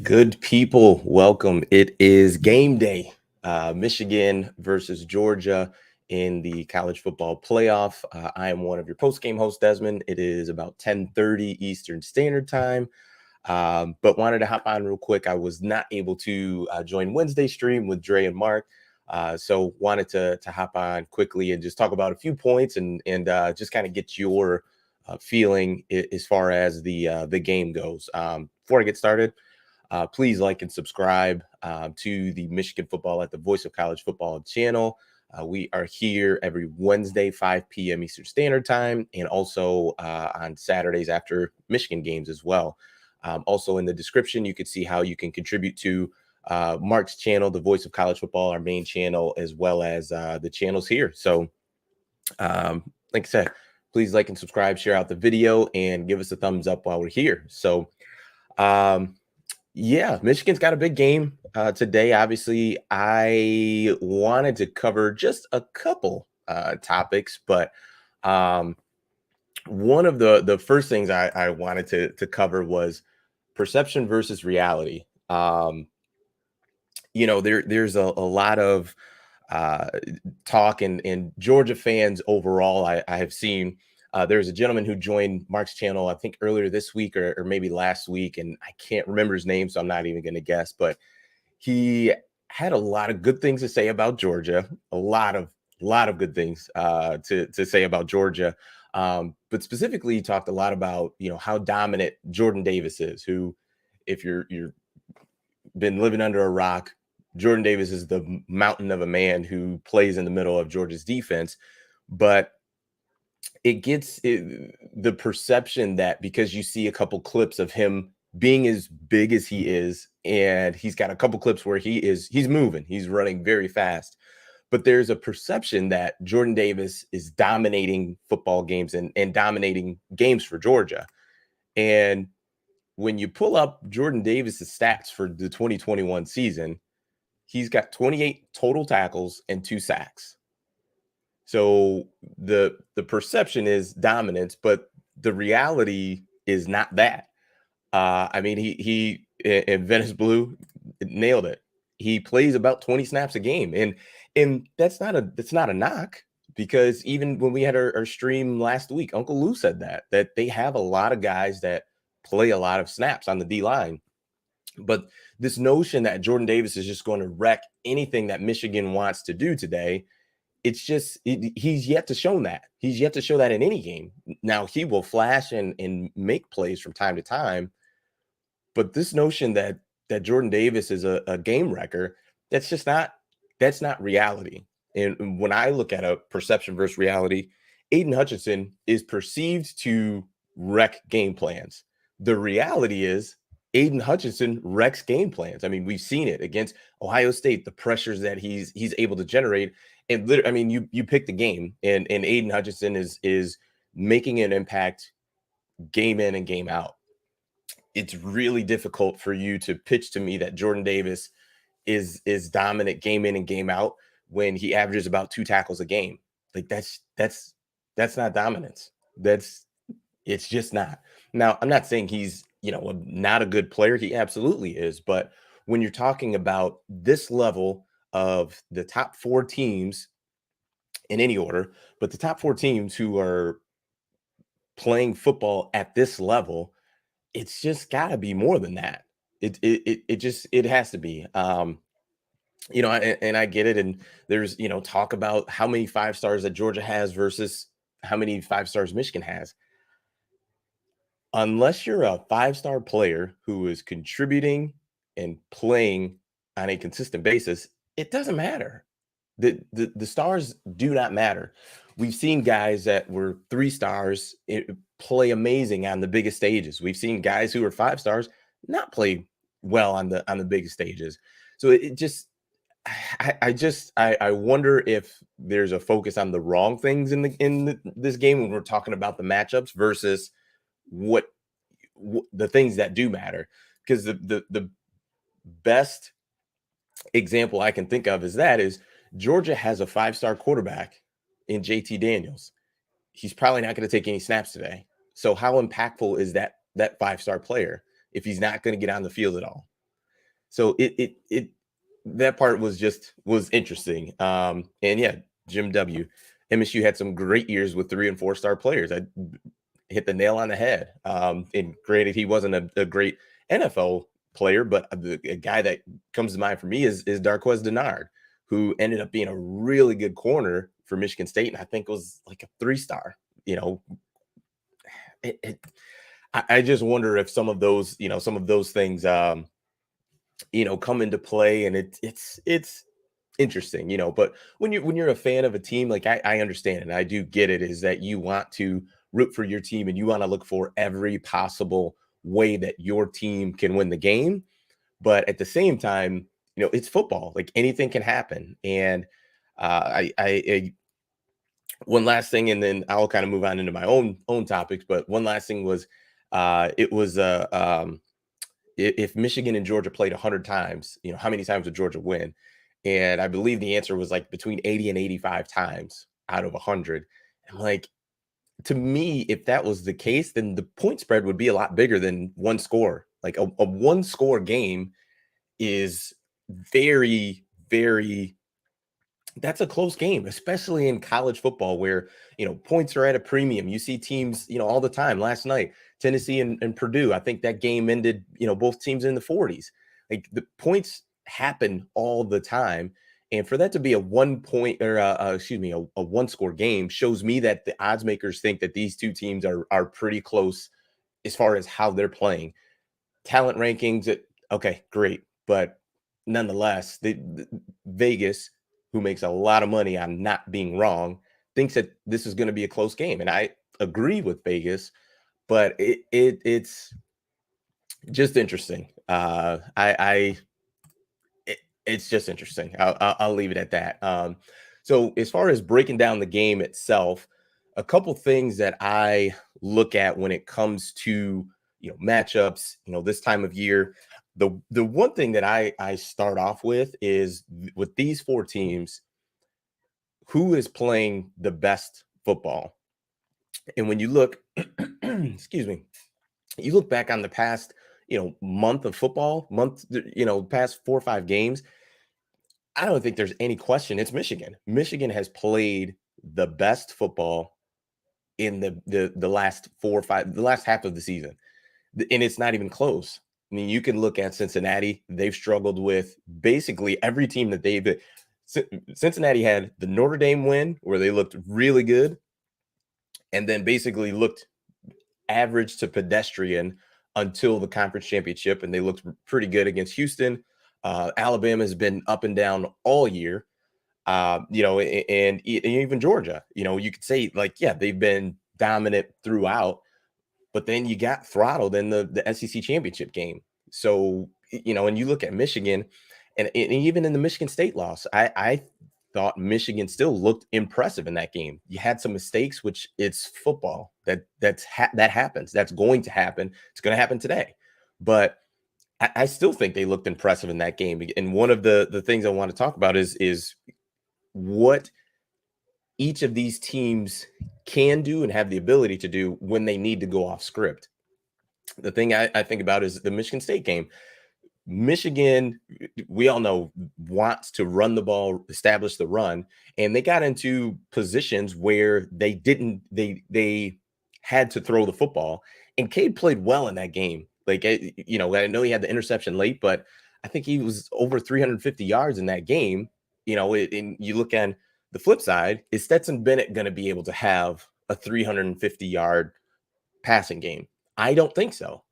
Good people, welcome. It is game day. Michigan versus Georgia in the college football playoff. I am one of your post-game hosts, Desmond. It is about 10:30 Eastern Standard Time. But wanted to hop on real quick. I was not able to join Wednesday stream with Dre and Mark. So wanted to hop on quickly and just talk about a few points and just kind of get your feeling as far as the game goes. Before I get started, please like and subscribe to the Michigan Football at the Voice of College Football channel. We are here every Wednesday, 5 p.m. Eastern Standard Time, and also on Saturdays after Michigan games as well. Also in the description, you can see how you can contribute to Mark's channel, the Voice of College Football, our main channel, as well as the channels here. So, like I said, please like and subscribe, share out the video, and give us a thumbs up while we're here. So, yeah, Michigan's got a big game today. Obviously, I wanted to cover just a couple topics, but one of the first things I wanted to cover was perception versus reality. There's a lot of talk and Georgia fans overall. I have seen there's a gentleman who joined Mark's channel, I think earlier this week or maybe last week, and I can't remember his name, so I'm not even going to guess. But he had a lot of good things to say about Georgia, a lot of good things to say about Georgia. But specifically, he talked a lot about how dominant Jordan Davis is. Who, if you're been living under a rock, Jordan Davis is the mountain of a man who plays in the middle of Georgia's defense. But it gets the perception that because you see a couple clips of him being as big as he is, and he's got a couple clips where he's moving, he's running very fast. But there's a perception that Jordan Davis is dominating football games and dominating games for Georgia. And when you pull up Jordan Davis's stats for the 2021 season, he's got 28 total tackles and 2 sacks. So the perception is dominance, but the reality is not that. I mean, he in Venice Blue nailed it. He plays about 20 snaps a game, and that's not a knock, because even when we had our stream last week, Uncle Lou said that they have a lot of guys that play a lot of snaps on the D line. But this notion that Jordan Davis is just going to wreck anything that Michigan wants to do today, it's just he's yet to show that. He's yet to show that in any game. Now, he will flash and make plays from time to time, but this notion that Jordan Davis is a game wrecker, that's not reality. And when I look at a perception versus reality, Aiden Hutchinson is perceived to wreck game plans. The reality is Aiden Hutchinson wrecks game plans. I mean, we've seen it against Ohio State, the pressures that he's able to generate. And I mean, you pick the game, and Aiden Hutchinson is making an impact game in and game out. It's really difficult for you to pitch to me that Jordan Davis is dominant game in and game out when he averages about 2 tackles a game. Like that's not dominance. It's just not. Now, I'm not saying he's not a good player. He absolutely is. But when you're talking about this level of the top 4 teams in any order, but the top 4 teams who are playing football at this level, it's just got to be more than that. It has to be. And I get it. And there's talk about how many 5 stars that Georgia has versus how many 5 stars Michigan has. Unless you're a 5-star player who is contributing and playing on a consistent basis, it doesn't matter. The stars do not matter. We've seen guys that were 3 stars play amazing on the biggest stages. We've seen guys who are 5 stars not play well on the biggest stages. So it just I wonder if there's a focus on the wrong things in this game when we're talking about the matchups versus what the things that do matter. Because the best example I can think of is Georgia has a 5-star quarterback in JT Daniels. He's probably not going to take any snaps today. So how impactful is that 5-star player if he's not going to get on the field at all? So it that part was interesting. And yeah, Jim W. MSU had some great years with 3 and 4 star players. I hit the nail on the head. And granted, he wasn't a great NFL player, but a guy that comes to mind for me is Darqueze Dennard, who ended up being a really good corner for Michigan State, and I think was like a 3 star. You know, it, it, I just wonder if some of those things, come into play, and it's interesting, but when you're a fan of a team, like I understand it, and I do get it, is that you want to root for your team and you want to look for every possible way that your team can win the game. But at the same time, it's football. Like anything can happen. And one last thing, and then I'll kind of move on into my own topics. But one last thing was, it was if Michigan and Georgia played 100 times, how many times would Georgia win? And I believe the answer was like between 80 and 85 times out of 100. And like, to me, if that was the case, then the point spread would be a lot bigger than one score. Like a one score game is very, very, that's a close game, especially in college football where, points are at a premium. You see teams, all the time. Last night, Tennessee and Purdue, I think that game ended, both teams in the 40s. Like the points happen all the time. And for that to be a 1 point or a one score game shows me that the odds makers think that these two teams are pretty close as far as how they're playing. Talent rankings, okay, great. But nonetheless, Vegas, who makes a lot of money on not being wrong, thinks that this is going to be a close game. And I agree with Vegas, but it's just interesting. It's just interesting. I'll leave it at that. So as far as breaking down the game itself, a couple things that I look at when it comes to matchups, this time of year. The one thing that I start off with is with these 4 teams, who is playing the best football? And when you look, excuse me, you look back on the past, month of football, past 4 or 5 games, I don't think there's any question it's Michigan. Michigan has played the best football in the last 4 or 5, the last half of the season. And it's not even close. I mean, you can look at Cincinnati. They've struggled with basically every team that Cincinnati had the Notre Dame win where they looked really good and then basically looked average to pedestrian until the conference championship. And they looked pretty good against Houston. Alabama has been up and down all year. And even Georgia, you could say like, yeah, they've been dominant throughout, but then you got throttled in the SEC championship game. So, and you look at Michigan and even in the Michigan State loss, I thought Michigan still looked impressive in that game. You had some mistakes, which it's football that happens. That's going to happen. It's going to happen today. But I still think they looked impressive in that game. And one of the things I want to talk about is what each of these teams can do and have the ability to do when they need to go off script. The thing I think about is the Michigan State game. Michigan, we all know, wants to run the ball, establish the run, and they got into positions where they had to throw the football. And Cade played well in that game. Like, I know he had the interception late, but I think he was over 350 yards in that game. And you look at the flip side, is Stetson Bennett going to be able to have a 350-yard passing game? I don't think so.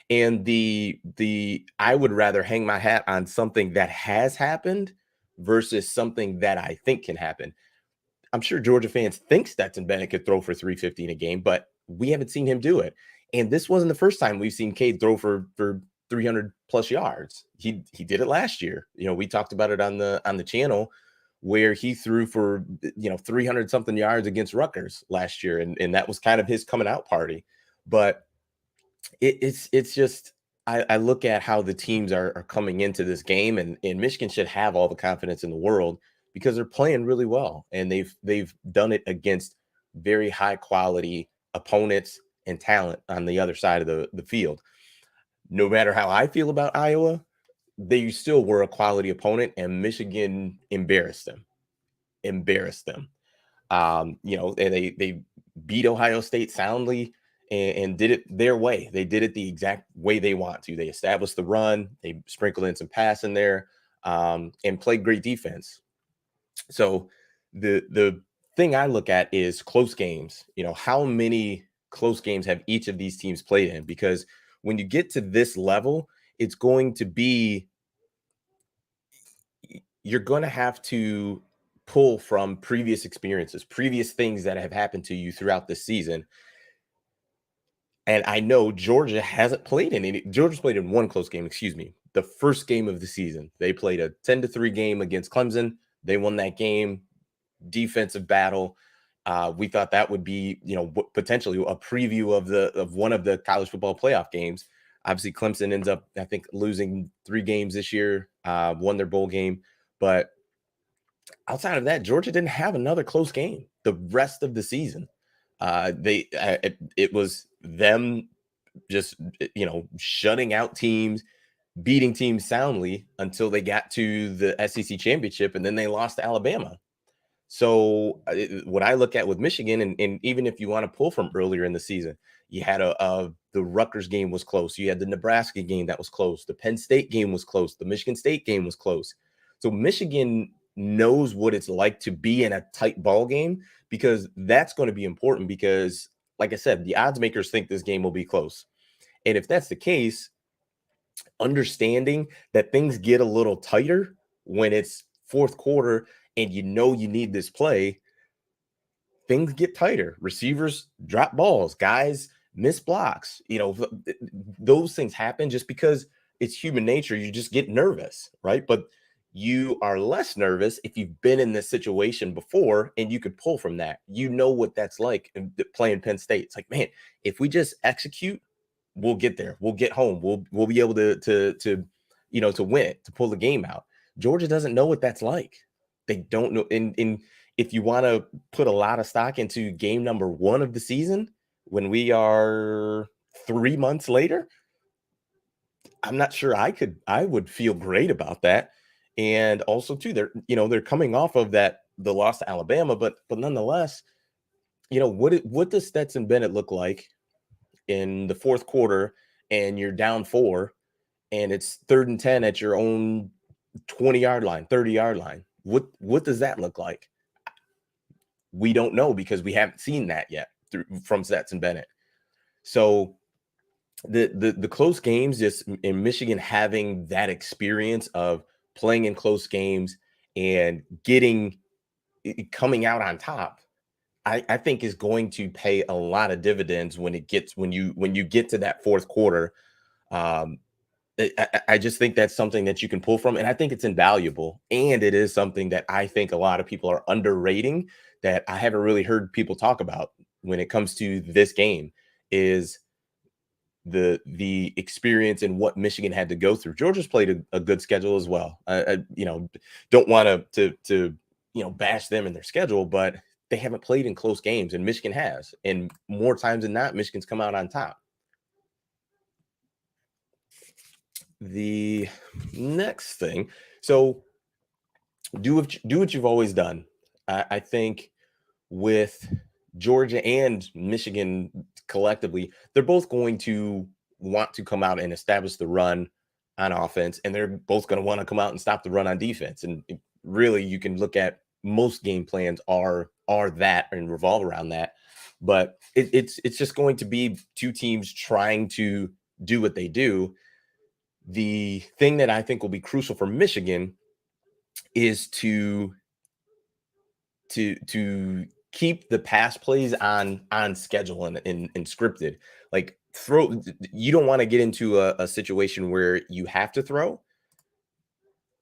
And I would rather hang my hat on something that has happened versus something that I think can happen. I'm sure Georgia fans think Stetson Bennett could throw for 350 in a game, but we haven't seen him do it. And this wasn't the first time we've seen Cade throw for 300 plus yards. He did it last year. We talked about it on the channel where he threw for 300 something yards against Rutgers last year, and that was kind of his coming out party. But it's just I look at how the teams are coming into this game, and Michigan should have all the confidence in the world because they're playing really well, and they've done it against very high quality opponents and talent on the other side of the field. No matter how I feel about Iowa, they still were a quality opponent, and Michigan embarrassed them. Embarrassed them. And they beat Ohio State soundly and did it their way. They did it the exact way they want to. They established the run, they sprinkled in some pass in there, and played great defense. So the thing I look at is close games. How many close games have each of these teams played in? Because when you get to this level, it's going to be you're going to have to pull from previous experiences, previous things that have happened to you throughout the season. And I know Georgia hasn't played in any. Georgia's played in one close game, excuse me. The first game of the season. They played a 10-3 game against Clemson. They won that game, defensive battle. We thought that would be, potentially a preview of one of the college football playoff games. Obviously, Clemson ends up, I think, losing 3 games this year, won their bowl game. But outside of that, Georgia didn't have another close game the rest of the season. It was them just shutting out teams, beating teams soundly until they got to the SEC championship, and then they lost to Alabama. So what I look at with Michigan, and even if you want to pull from earlier in the season, you had the Rutgers game was close. You had the Nebraska game that was close. The Penn State game was close. The Michigan State game was close. So Michigan knows what it's like to be in a tight ball game, because that's going to be important because, like I said, the odds makers think this game will be close. And if that's the case, understanding that things get a little tighter when it's fourth quarter and you need this play, things get tighter. Receivers drop balls, guys miss blocks. Those things happen just because it's human nature. You just get nervous, right? But you are less nervous if you've been in this situation before and you could pull from that. You know what that's like playing Penn State. It's like, man, if we just execute, we'll get there. We'll get home. We'll be able to win it, to pull the game out. Georgia doesn't know what that's like. They don't know. And if you want to put a lot of stock into game number 1 of the season, when we are 3 months later, I'm not sure I would feel great about that. And also too, they're coming off of the loss to Alabama, but nonetheless, what does Stetson Bennett look like in the fourth quarter and you're down 4 and it's 3rd and 10 at your own 20-yard line, 30-yard line? What does that look like? We don't know because we haven't seen that yet from Stetson Bennett. So the close games, just in Michigan having that experience of playing in close games and coming out on top, I think is going to pay a lot of dividends when you get to that fourth quarter. I just think that's something that you can pull from, and I think it's invaluable. And it is something that I think a lot of people are underrating that I haven't really heard people talk about when it comes to this game is the experience and what Michigan had to go through. Georgia's played a good schedule as well. Don't want to bash them in their schedule, but they haven't played in close games, and Michigan has. And more times than not, Michigan's come out on top. The next thing, so do what you've always done. I think with Georgia and Michigan collectively, they're both going to want to come out and establish the run on offense, and they're both going to want to come out and stop the run on defense. And really, you can look at most game plans are that and revolve around that. But it's just going to be 2 teams trying to do what they do. The thing that I think will be crucial for Michigan is to keep the pass plays on schedule and scripted. Like you don't want to get into a situation where you have to throw.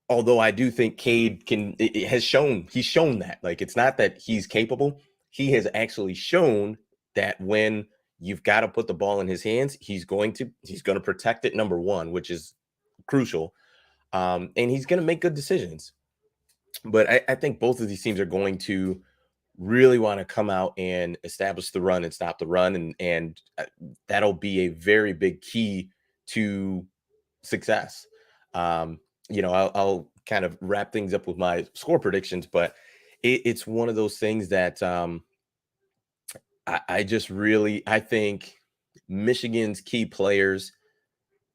Although I do think Cade he's shown that. Like, it's not that he's capable. He has actually shown that when you've got to put the ball in his hands, he's going to protect it, number 1, which is crucial. And he's going to make good decisions. But I think both of these teams are going to really want to come out and establish the run and stop the run. And that'll be a very big key to success. Um, I'll kind of wrap things up with my score predictions, but it's one of those things that I just really I think Michigan's key players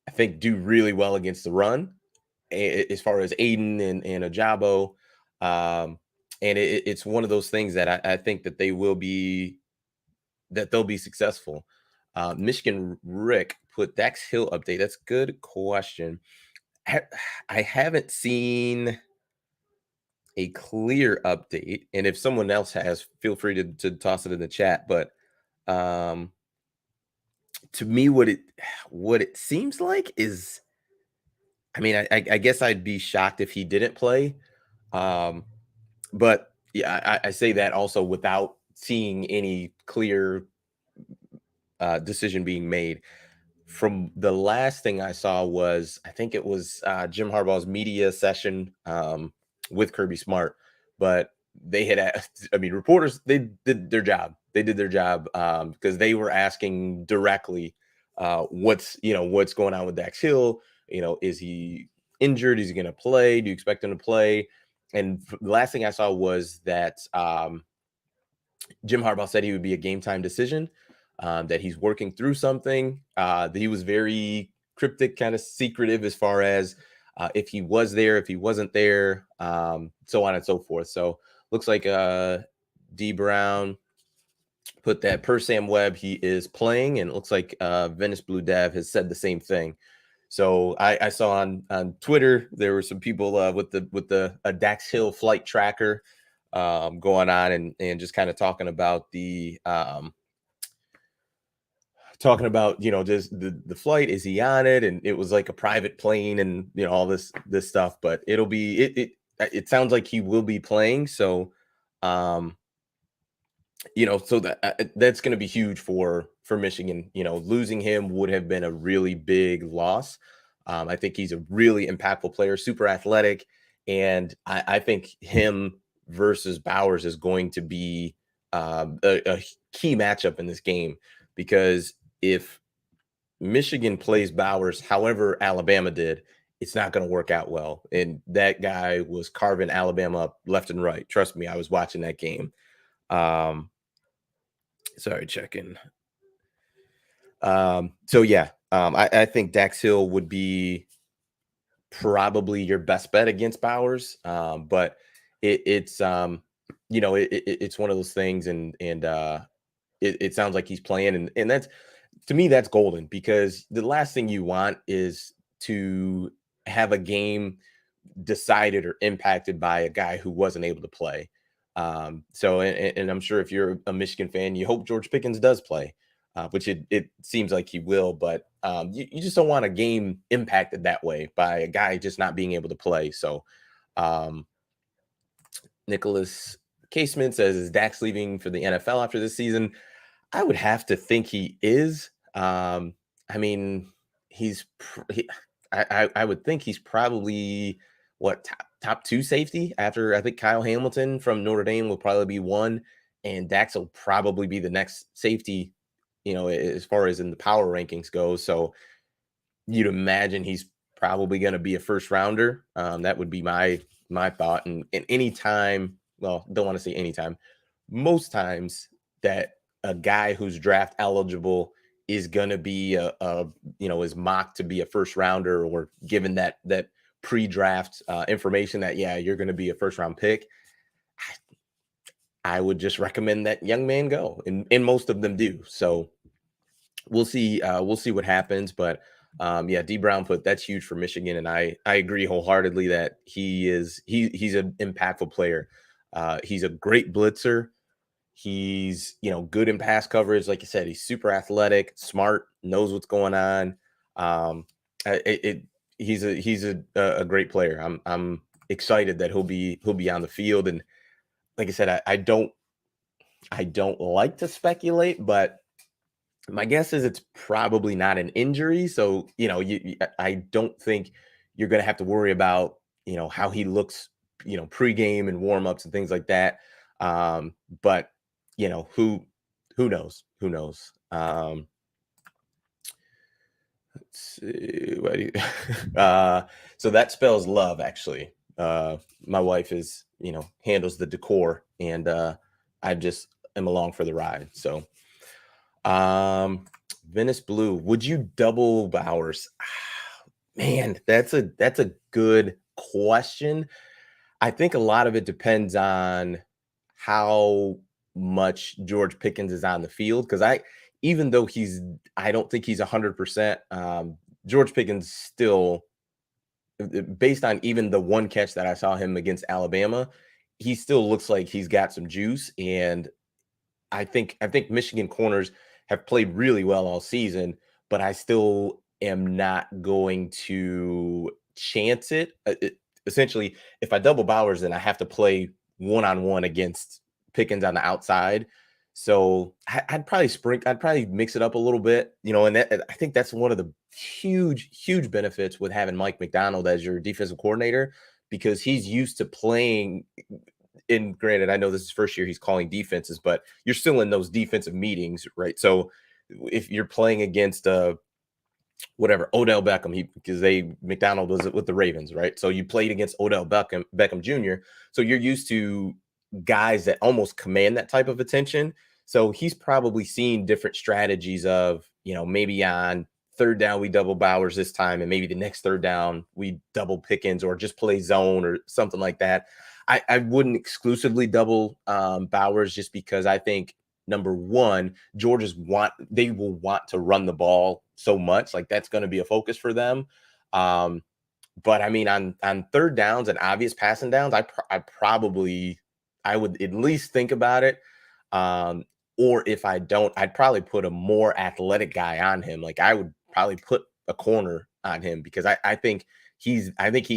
I think do really well against the run, as far as Aiden and Ajabo. Um, and it's one of those things that I think that they'll be successful. Michigan Rick put Dax Hill update. That's a good question. I, I haven't seen a clear update, and if someone else has, feel free to toss it in the chat. But um, to me, what it seems like is, I mean, I guess I'd be shocked if he didn't play. Um, but yeah, I say that also without seeing any clear decision being made. From the last thing I saw was, I think it was Jim Harbaugh's media session with Kirby Smart, but they had asked, I mean, reporters, they did their job. They did their job because they were asking directly what's going on with Dax Hill. Is he injured? Is he going to play? Do you expect him to play? And the last thing I saw was that Jim Harbaugh said he would be a game time decision, that he's working through something. That he was very cryptic, kind of secretive as far as if he was there, if he wasn't there, so on and so forth. So looks like D Brown put that per Sam Webb he is playing, and it looks like Venice Blue Dev has said the same thing. So I saw on Twitter there were some people with the Dax Hill flight tracker going on and just kind of talking about just the flight. Is he on it? And it was like a private plane, and all this stuff. But it sounds like he will be playing. So um so that's going to be huge for Michigan. Losing him would have been a really big loss. I think he's a really impactful player, super athletic, and I think him versus Bowers is going to be a key matchup in this game, because if Michigan plays Bowers however Alabama did, it's not going to work out well. And that guy was carving Alabama up left and right. Trust me, I was watching that game. Um, Sorry, checking. So yeah, I think Dax Hill would be probably your best bet against Bowers. But it's it's one of those things, and it sounds like he's playing, and that's, to me, that's golden, because the last thing you want is to have a game decided or impacted by a guy who wasn't able to play. So, and I'm sure if you're a Michigan fan, you hope George Pickens does play, which it seems like he will. But you just don't want a game impacted that way by a guy just not being able to play. So, um, Nicholas Casement says, "Is Dax leaving for the NFL after this season?" I would have to think he is. I mean, he's I would think he's probably what, top two safety after, I think Kyle Hamilton from Notre Dame will probably be one, and Dax will probably be the next safety, as far as in the power rankings go. So you'd imagine he's probably going to be a first rounder. That would be my thought. And anytime, well, don't want to say anytime, most times that a guy who's draft eligible is going to be is mocked to be a first rounder, or given that pre-draft information that, yeah, you're going to be a first round pick, I would just recommend that young man go, and most of them do. So we'll see. We'll see what happens. But yeah, D Brown put, that's huge for Michigan, and I agree wholeheartedly that he's an impactful player. He's a great blitzer. He's good in pass coverage. Like you said, he's super athletic, smart, knows what's going on. He's a great player. I'm excited that he'll be on the field. And like I said, I don't like to speculate, but my guess is it's probably not an injury. So, I don't think you're going to have to worry about, how he looks, pregame and warmups and things like that. But, you know, who knows? Who knows? see, what do you, so that spells love, actually. My wife is, handles the decor, and I just am along for the ride. So, um, Venice Blue, would you double Bowers? Man, that's a good question. I think a lot of it depends on how much George Pickens is on the field, because even though I don't think he's 100%. George Pickens still, based on even the one catch that I saw him against Alabama, he still looks like he's got some juice. And I think Michigan corners have played really well all season, but I still am not going to chance it. Essentially, if I double Bowers, then I have to play one-on-one against Pickens on the outside. So I'd probably mix it up a little bit, and I think that's one of the huge, huge benefits with having Mike McDonald as your defensive coordinator, because he's used to playing. And granted, I know this is first year he's calling defenses, but you're still in those defensive meetings, right? So if you're playing against whatever Odell Beckham, because McDonald was with the Ravens, right? So you played against Odell Beckham Jr. So you're used to guys that almost command that type of attention. So he's probably seen different strategies of, maybe on third down we double Bowers this time, and maybe the next third down we double Pickens, or just play zone or something like that. I wouldn't exclusively double Bowers, just because I think, number one, they will want to run the ball so much. Like, that's going to be a focus for them. But I mean, on third downs and obvious passing downs, I would at least think about it. Or if I don't, I'd probably put a more athletic guy on him. Like, I would probably put a corner on him, because I think he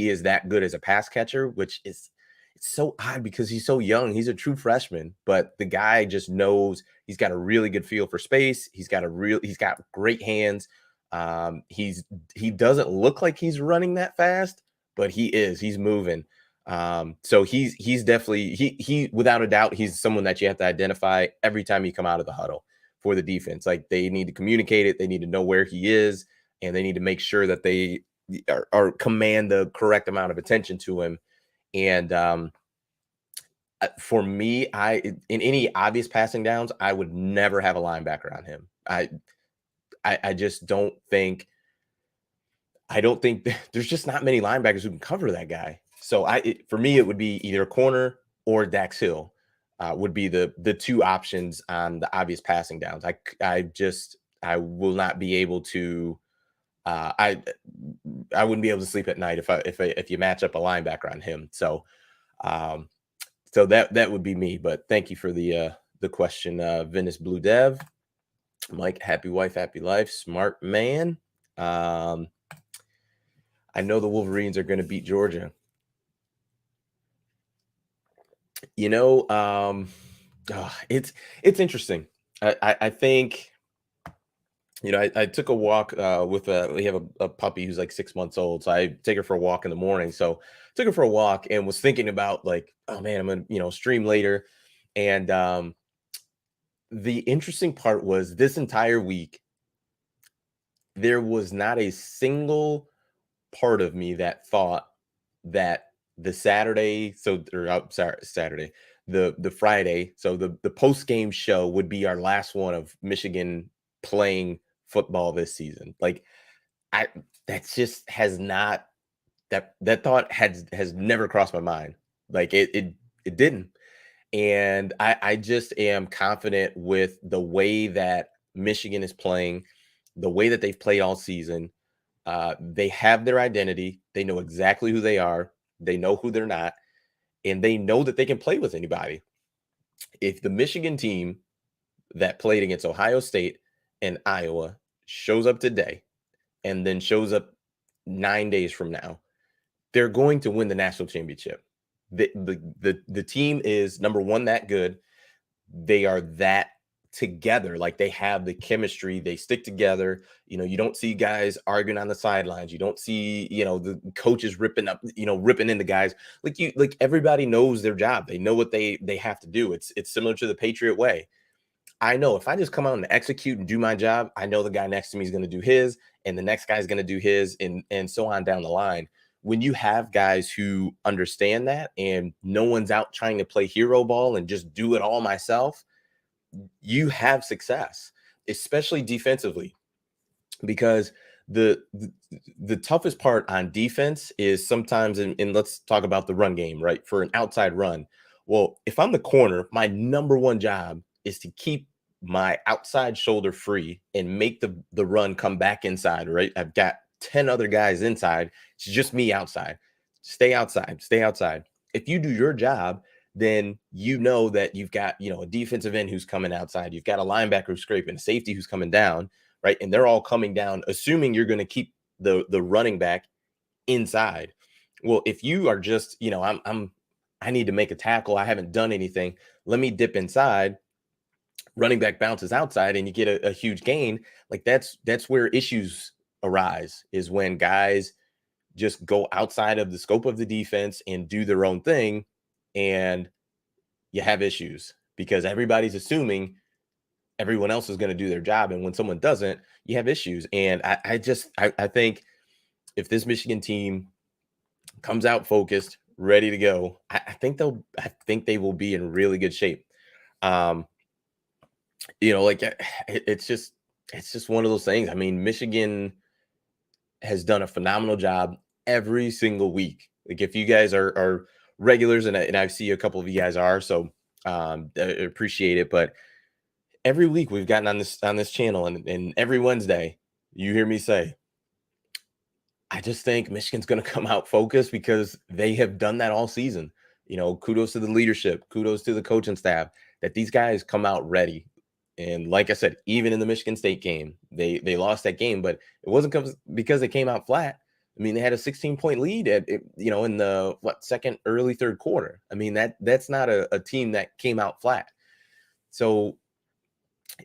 is that good as a pass catcher, which is, it's so odd because he's so young. He's a true freshman, but the guy just knows, he's got a really good feel for space. He's got great hands. He doesn't look like he's running that fast, but he's moving. So he's definitely, he without a doubt, he's someone that you have to identify every time you come out of the huddle for the defense. Like, they need to communicate it. They need to know where he is, and they need to make sure that they are command the correct amount of attention to him. And for me, in any obvious passing downs, I would never have a linebacker on him. I just don't think. I don't think there's just not many linebackers who can cover that guy. So for me, it would be either a corner or Dax Hill would be the two options on the obvious passing downs. I will not be able to. I wouldn't be able to sleep at night if you match up a linebacker on him. So. So that would be me. But thank you for the question, Venice Blue Dev. Mike, happy wife, happy life, smart man. I know the Wolverines are going to beat Georgia. It's interesting. I think, I took a walk we have a puppy who's like 6 months old. So I take her for a walk in the morning. So took her for a walk and was thinking about, like, oh man, I'm going to, stream later. And the interesting part was, this entire week, there was not a single part of me that thought that the Saturday, Saturday, the Friday, so the post game show would be our last one of Michigan playing football this season. Like, that just has not, that thought has never crossed my mind. Like, it didn't. And I just am confident with the way that Michigan is playing, the way that they've played all season. They have their identity. They know exactly who they are. They know who they're not. And they know that they can play with anybody. If the Michigan team that played against Ohio State and Iowa shows up today, and then shows up 9 days from now, they're going to win the national championship. The team is, number one, that good. They are that together. Like, they have the chemistry. They stick together. You don't see guys arguing on the sidelines. You don't see, the coaches ripping into guys. Like everybody knows their job. They know what they have to do. It's similar to the Patriot way. I know if I just come out and execute and do my job, I know the guy next to me is going to do his, and the next guy is going to do his, and so on down the line. When you have guys who understand that, and no one's out trying to play hero ball and just do it all myself, you have success, especially defensively, because the toughest part on defense is sometimes, and let's talk about the run game, right? For an outside run. Well, if I'm the corner, my number one job is to keep my outside shoulder free and make the run come back inside, right? I've got 10 other guys inside. It's just me outside. Stay outside, stay outside. If you do your job, then you know that you've got, a defensive end who's coming outside. You've got a linebacker who's scraping, a safety who's coming down, right? And they're all coming down, assuming you're going to keep the running back inside. Well, if you are just, I need to make a tackle. I haven't done anything. Let me dip inside. Running back bounces outside, and you get a huge gain. Like that's where issues arise, is when guys just go outside of the scope of the defense and do their own thing, and you have issues because everybody's assuming everyone else is going to do their job. And when someone doesn't, you have issues. And I think if this Michigan team comes out focused, ready to go, I think they will be in really good shape. It's just one of those things. I mean, Michigan has done a phenomenal job every single week. Like, if you guys are regulars, and I see a couple of you guys are, so I appreciate it. But every week we've gotten on this channel, and every Wednesday you hear me say, I just think Michigan's going to come out focused, because they have done that all season. Kudos to the leadership, kudos to the coaching staff, that these guys come out ready. And like I said, even in the Michigan State game, they lost that game, but it wasn't because they came out flat. I mean, they had a 16-point lead in the second, early third quarter. I mean, that's not a team that came out flat. So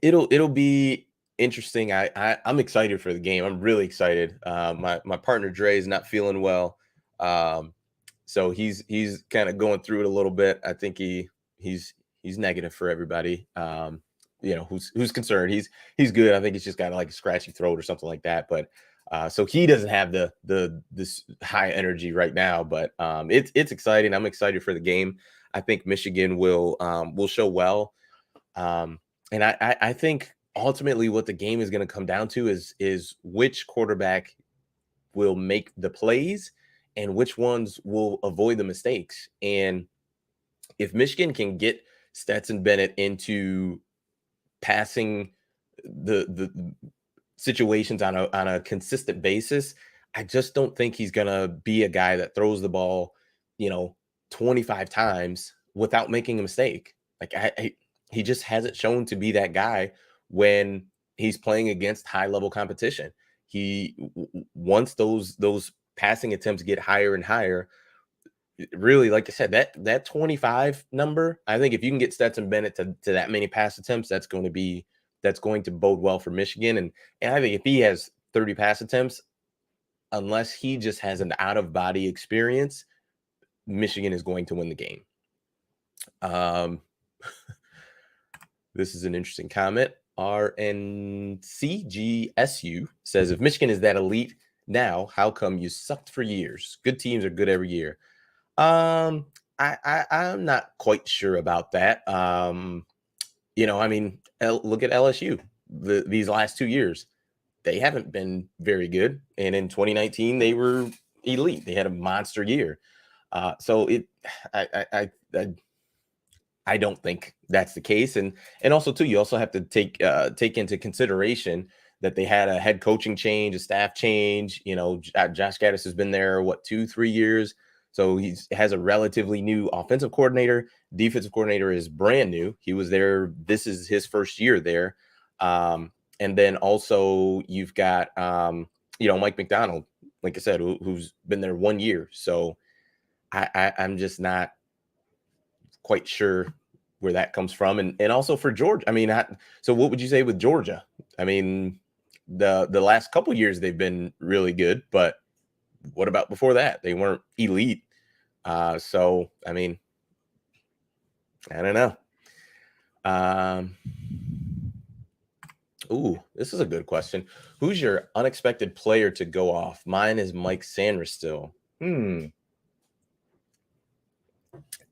it'll be interesting. I'm excited for the game. I'm really excited. My partner Dre is not feeling well, so he's kind of going through it a little bit. I think he's negative for everybody. Who's concerned. He's good. I think he's just got like a scratchy throat or something like that. But so he doesn't have this high energy right now. But it's exciting. I'm excited for the game. I think Michigan will show well. And I think ultimately what the game is going to come down to is which quarterback will make the plays and which ones will avoid the mistakes. And if Michigan can get Stetson Bennett into passing the situations on a consistent basis, I just don't think he's gonna be a guy that throws the ball, 25 times without making a mistake. Like he just hasn't shown to be that guy when he's playing against high level competition. Once those passing attempts get higher and higher, really, like I said, that 25 number, I think if you can get Stetson Bennett to that many pass attempts, that's going to bode well for Michigan. And I think if he has 30 pass attempts, unless he just has an out of body experience, Michigan is going to win the game. This is an interesting comment. RNCGSU says, if Michigan is that elite now, how come you sucked for years? Good teams are good every year. I'm not quite sure about that. I mean, look at LSU. These last 2 years, they haven't been very good. And in 2019, they were elite. They had a monster year. So I don't think that's the case. And also too, you also have to take into consideration that they had a head coaching change, a staff change. Josh Gaddis has been there 2-3 years. So he has a relatively new offensive coordinator. Defensive coordinator is brand new. He was there. This is his first year there. And then also you've got, Mike McDonald, like I said, who's been there 1 year. So I'm just not quite sure where that comes from. And also for Georgia, I mean, so what would you say with Georgia? I mean, the last couple years they've been really good, but what about before that? They weren't elite. So, I mean, I don't know. Ooh, this is a good question. Who's your unexpected player to go off? Mine is Mike Sanders still.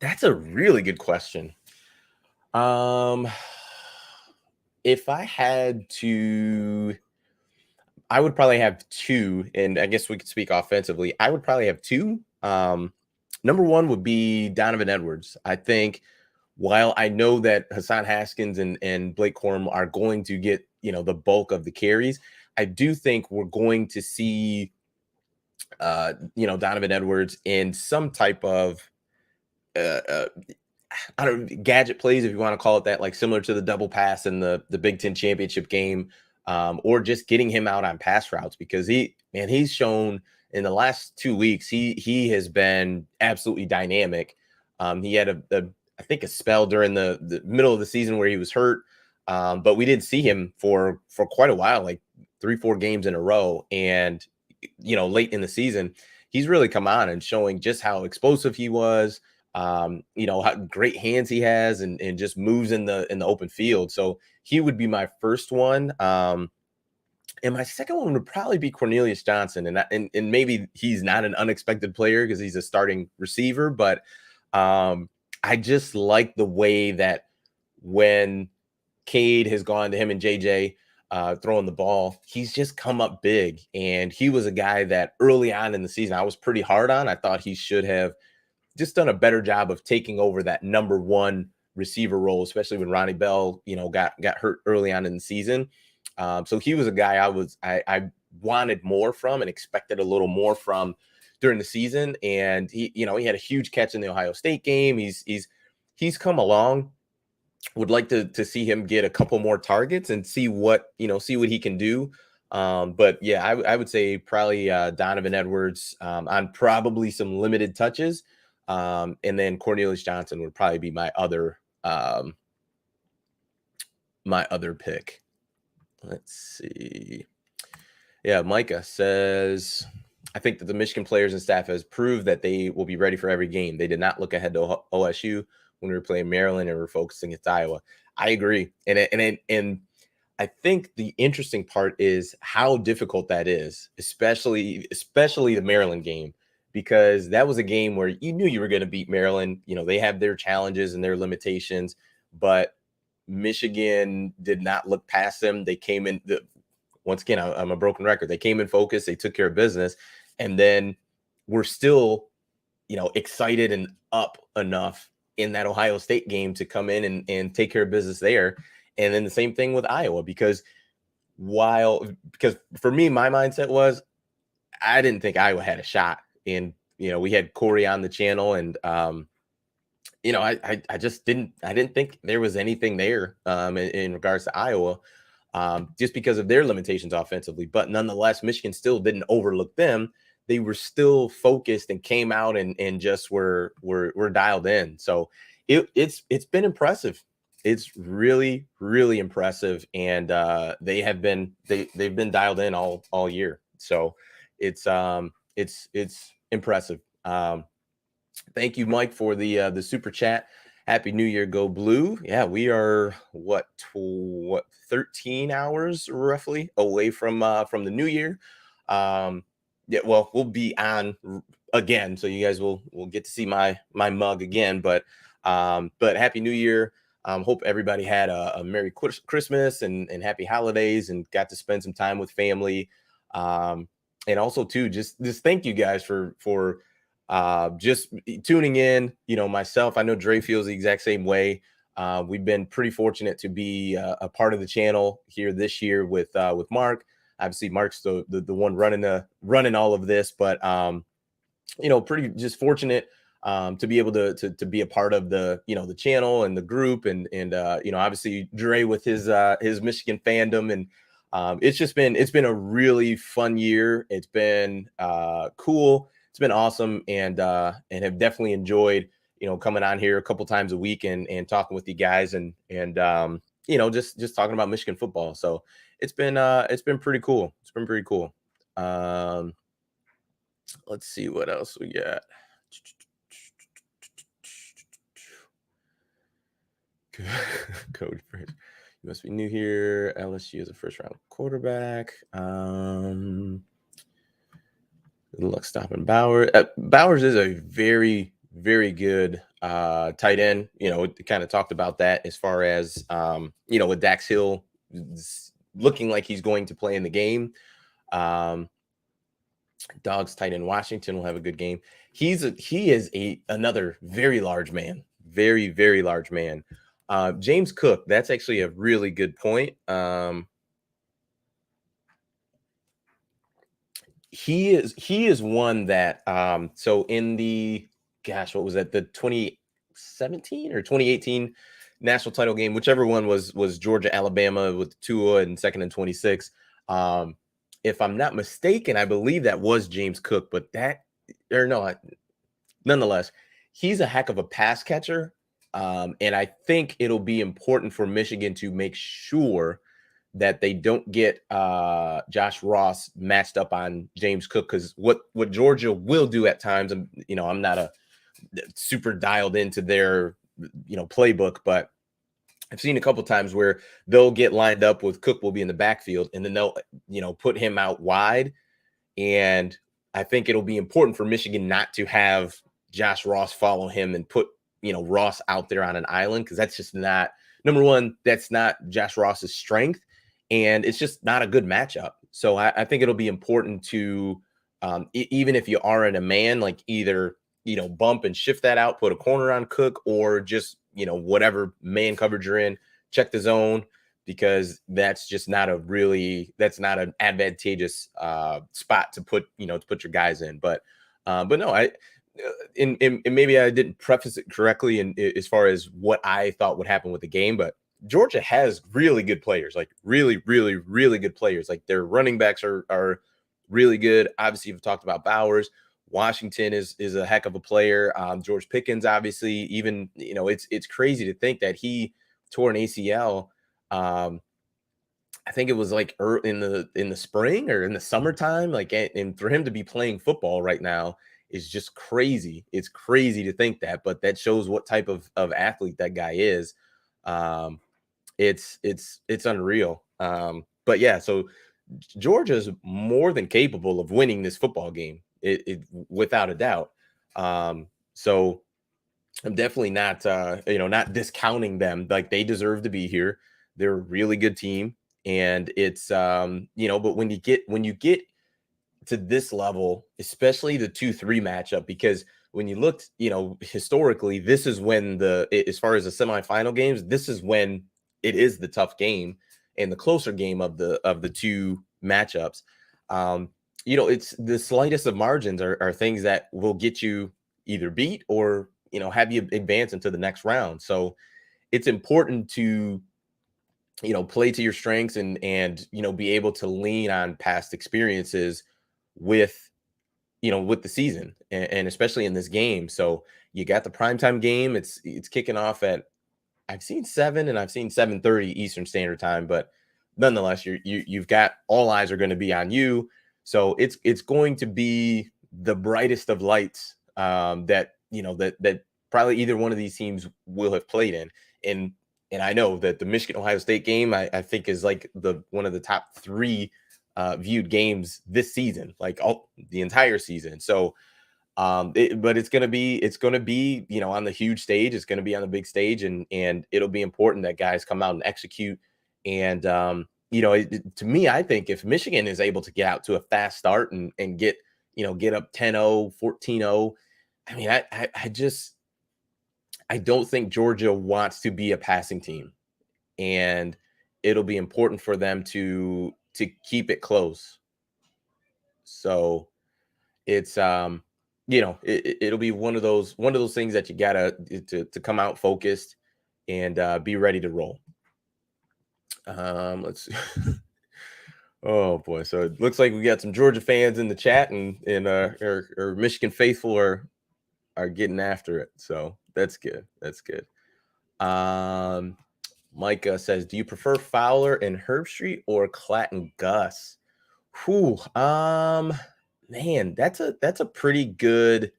That's a really good question. Um, if I had to, I would probably have two, and I guess we could speak offensively. I would probably have two. Number one would be Donovan Edwards. I think while I know that Hassan Haskins and Blake Corum are going to get, the bulk of the carries, I do think we're going to see, Donovan Edwards in some type of uh, uh, I don't gadget plays, if you want to call it that, like similar to the double pass in the Big Ten championship game, or just getting him out on pass routes because he's shown in the last 2 weeks he has been absolutely dynamic. He had I think a spell during the middle of the season where he was hurt, but we didn't see him for quite a while, like 3-4 games in a row, and late in the season he's really come on and showing just how explosive he was, how great hands he has and just moves in the open field. So he would be my first one. And my second one would probably be Cornelius Johnson. And maybe he's not an unexpected player because he's a starting receiver, but I just like the way that when Cade has gone to him and JJ throwing the ball, he's just come up big. And he was a guy that early on in the season I was pretty hard on. I thought he should have just done a better job of taking over that number one receiver role, especially when Ronnie Bell, got hurt early on in the season. So he was a guy I wanted more from and expected a little more from during the season. And he had a huge catch in the Ohio State game. He's come along. Would like to see him get a couple more targets and see what he can do. But yeah, I would say probably Donovan Edwards on probably some limited touches. And then Cornelius Johnson would probably be my other pick. Let's see. Yeah, Micah says, I think that the Michigan players and staff has proved that they will be ready for every game. They did not look ahead to OSU when we were playing Maryland and we were focusing at Iowa. I agree. And I think the interesting part is how difficult that is, especially the Maryland game, because that was a game where you knew you were going to beat Maryland. They have their challenges and their limitations, but Michigan did not look past them. They came in once again, I'm a broken record. They came in focus, they took care of business, and then we're still, excited and up enough in that Ohio State game to come in and take care of business there. And then the same thing with Iowa, because for me, my mindset was I didn't think Iowa had a shot. And, we had Corey on the channel, and I just didn't think there was anything there in regards to Iowa, just because of their limitations offensively. But nonetheless, Michigan still didn't overlook them. They were still focused and came out and just were dialed in. So it's been impressive. It's really, really impressive, and they've been dialed in all year. So it's impressive. Thank you, Mike, for the super chat. Happy New Year, go blue. Yeah, we are what 13 hours roughly away from the new year. Yeah, well, we'll be on again, so you guys will get to see my mug again. But Happy New Year. Hope everybody had a Merry Christmas and happy holidays and got to spend some time with family. And also too, just thank you guys for just tuning in. Myself, I know Dre feels the exact same way. We've been pretty fortunate to be a part of the channel here this year with Mark. Obviously, Mark's the one running all of this, but pretty just fortunate to be able to be a part of the channel and the group, and obviously Dre with his Michigan fandom, and it's been a really fun year. It's been cool. It's been awesome, and have definitely enjoyed coming on here a couple times a week and talking with you guys, and just talking about Michigan football. So it's been pretty cool. It's been pretty cool. Let's see what else we got. Code phrase. You must be new here. LSU is a first round quarterback. Good luck stopping Bowers. Bowers is a very, very good tight end. Kind of talked about that as far as with Dax Hill looking like he's going to play in the game. Dogs tight end Washington will have a good game. He is another very large man, very, very large man. James Cook, that's actually a really good point. He is one that so in the what was that, the 2017 or 2018 national title game, whichever one was Georgia Alabama with Tua and second and 26. If I'm not mistaken, I believe that was James Cook, but nonetheless, he's a heck of a pass catcher. And I think it'll be important for Michigan to make sure that they don't get Josh Ross matched up on James Cook, because what Georgia will do at times, and I'm not a super dialed into their playbook, but I've seen a couple times where they'll get lined up with Cook will be in the backfield, and then they'll put him out wide. And I think it'll be important for Michigan not to have Josh Ross follow him and put Ross out there on an island, because that's just not, number one, that's not Josh Ross's strength, and it's just not a good matchup. So I think it'll be important to even if you are in a man, like either bump and shift that out, put a corner on Cook, or just whatever man coverage you're in, check the zone, because that's just not not an advantageous spot to put your guys in. But no, and maybe I didn't preface it correctly in as far as what I thought would happen with the game, but Georgia has really good players, like really, really, really good players. Like their running backs are really good. Obviously, you've talked about Bowers. Washington is a heck of a player. George Pickens, obviously, even it's crazy to think that he tore an ACL. I think it was like in the spring or in the summertime. Like, and for him to be playing football right now is just crazy. It's crazy to think that, but that shows what type of athlete that guy is. It's unreal. But yeah, so Georgia is more than capable of winning this football game. It without a doubt. So I'm definitely not not discounting them. Like, they deserve to be here. They're a really good team, and it's but when you get to this level, especially the 2-3 matchup, because when you looked, historically, this is when as far as the semifinal games, this is when it is the tough game and the closer game of the two matchups. It's the slightest of margins are things that will get you either beat or have you advance into the next round. So it's important to play to your strengths and be able to lean on past experiences with with the season, and especially in this game. So you got the primetime game. It's kicking off at, I've seen 7 and I've seen 7:30 Eastern Standard Time, but nonetheless, you've got all eyes are going to be on you. So it's going to be the brightest of lights that that probably either one of these teams will have played in. And I know that the Michigan Ohio State game, I think, is like one of the top 3 viewed games this season, like the entire season. So but it's going to be on the huge stage. It's going to be on the big stage, and it'll be important that guys come out and execute. And to me, I think if Michigan is able to get out to a fast start and get up 10-0, 14-0, I mean, I don't think Georgia wants to be a passing team, and it'll be important for them to keep it close. So it's it'll be one of those things that you gotta to come out focused and be ready to roll. Let's see. Oh boy, so it looks like we got some Georgia fans in the chat, and or Michigan faithful are getting after it. So that's good. That's good. Micah says, do you prefer Fowler and Herbstreit or Clatton Gus? Whew. Man, that's a pretty good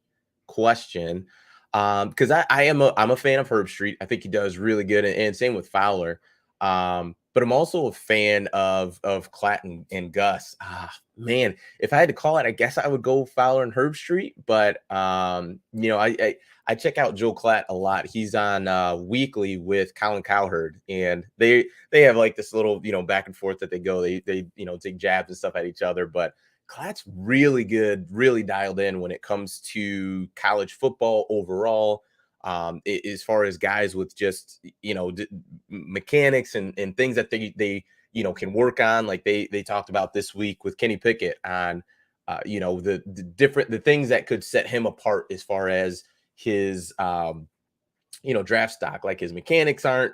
question. Because I'm a fan of Herbstreit. I think he does really good, and same with Fowler. But I'm also a fan of Klatt and Gus. Man, if I had to call it, I guess I would go Fowler and Herb Street. But I check out Joe Klatt a lot. He's on weekly with Colin Cowherd, and they have like this little back and forth that they go. They take jabs and stuff at each other. But Klatt's really good, really dialed in when it comes to college football overall. As far as guys with just mechanics and things that they can work on, like they talked about this week with Kenny Pickett on the things that could set him apart as far as his draft stock. Like his mechanics aren't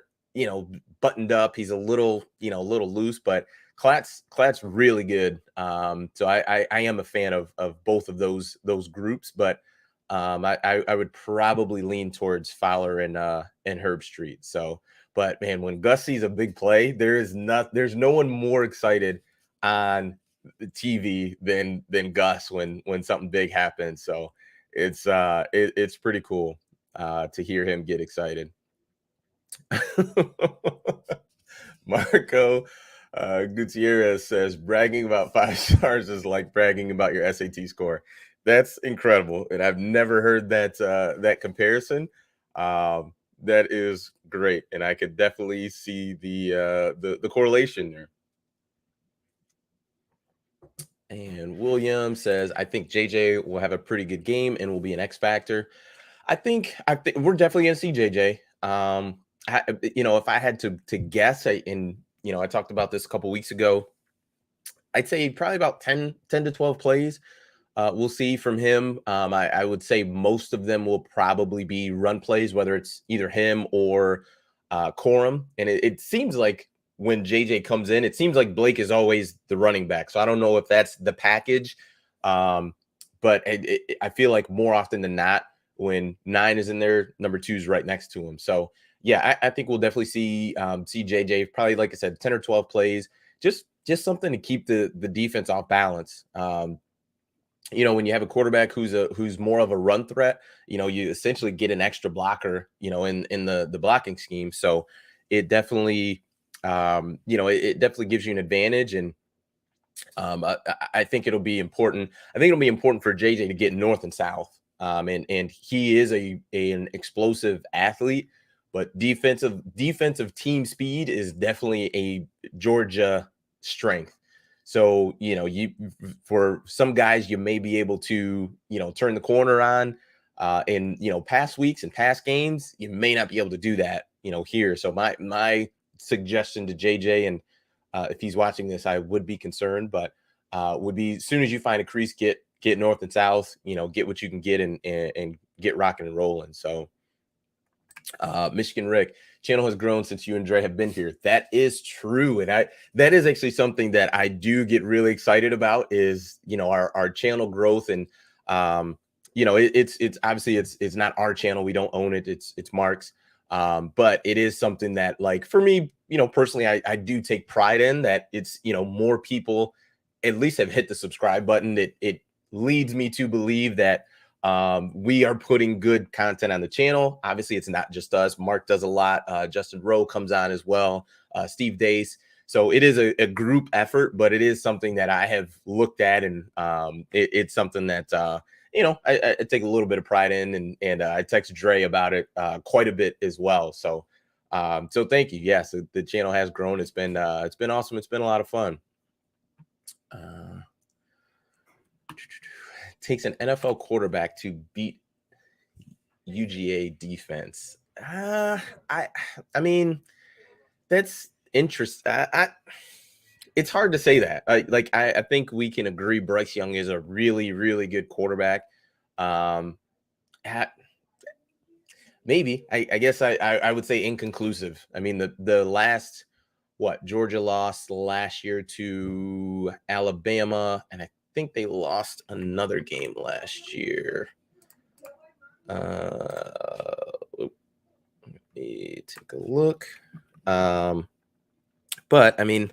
buttoned up. He's a little loose, but Klatt's really good. So I am a fan of both of those groups, but I would probably lean towards Fowler and Herb Street. So, but man, when Gus sees a big play, there's no one more excited on the TV than Gus when something big happens. So it's pretty cool to hear him get excited. Marco Gutierrez says bragging about 5 stars is like bragging about your SAT score. That's incredible, and I've never heard that comparison. That is great, and I could definitely see the correlation there. And William says, I think JJ will have a pretty good game and will be an X factor. I think we're definitely going to see JJ. If I had to guess, I talked about this a couple weeks ago. I'd say probably about 10 to 12 plays. We'll see from him. I would say most of them will probably be run plays, whether it's either him or Corum. And it seems like when JJ comes in, it seems like Blake is always the running back. So I don't know if that's the package. But I feel like more often than not, when 9 is in there, number 2 is right next to him. So yeah, I think we'll definitely see JJ probably, like I said, 10 or 12 plays, just something to keep the defense off balance. When you have a quarterback who's more of a run threat, you essentially get an extra blocker, in the blocking scheme. So it definitely, it definitely gives you an advantage. And I think it'll be important. I think it'll be important for JJ to get north and south. And he is an explosive athlete, but defensive team speed is definitely a Georgia strength. So, for some guys, you may be able to, turn the corner on in, past weeks and past games. You may not be able to do that, here. So my suggestion to JJ, and if he's watching this, I would be concerned, but would be as soon as you find a crease, get north and south, get what you can get and get rocking and rolling. So Michigan Rick, channel has grown since you and Dre have been here. That is true. And that is actually something that I do get really excited about is, our channel growth. And, it's obviously it's not our channel. We don't own it. It's Mark's. But it is something that, like, for me, personally, I do take pride in that it's, more people at least have hit the subscribe button. It leads me to believe that we are putting good content on the channel. Obviously, it's not just us. Mark does a lot. Justin Rowe comes on as well. Steve Dace. So it is a group effort, but it is something that I have looked at, and it's something that I take a little bit of pride in, and I text Dre about it quite a bit as well. So thank you. Yes, the channel has grown. It's been awesome. It's been a lot of fun. Takes an NFL quarterback to beat UGA defense. I mean, that's interesting. It's hard to say that. I think we can agree Bryce Young is a really, really good quarterback. Maybe I guess I would say inconclusive. I mean, the last Georgia lost last year to Alabama, and I think they lost another game last year. Let me take a look. But I mean,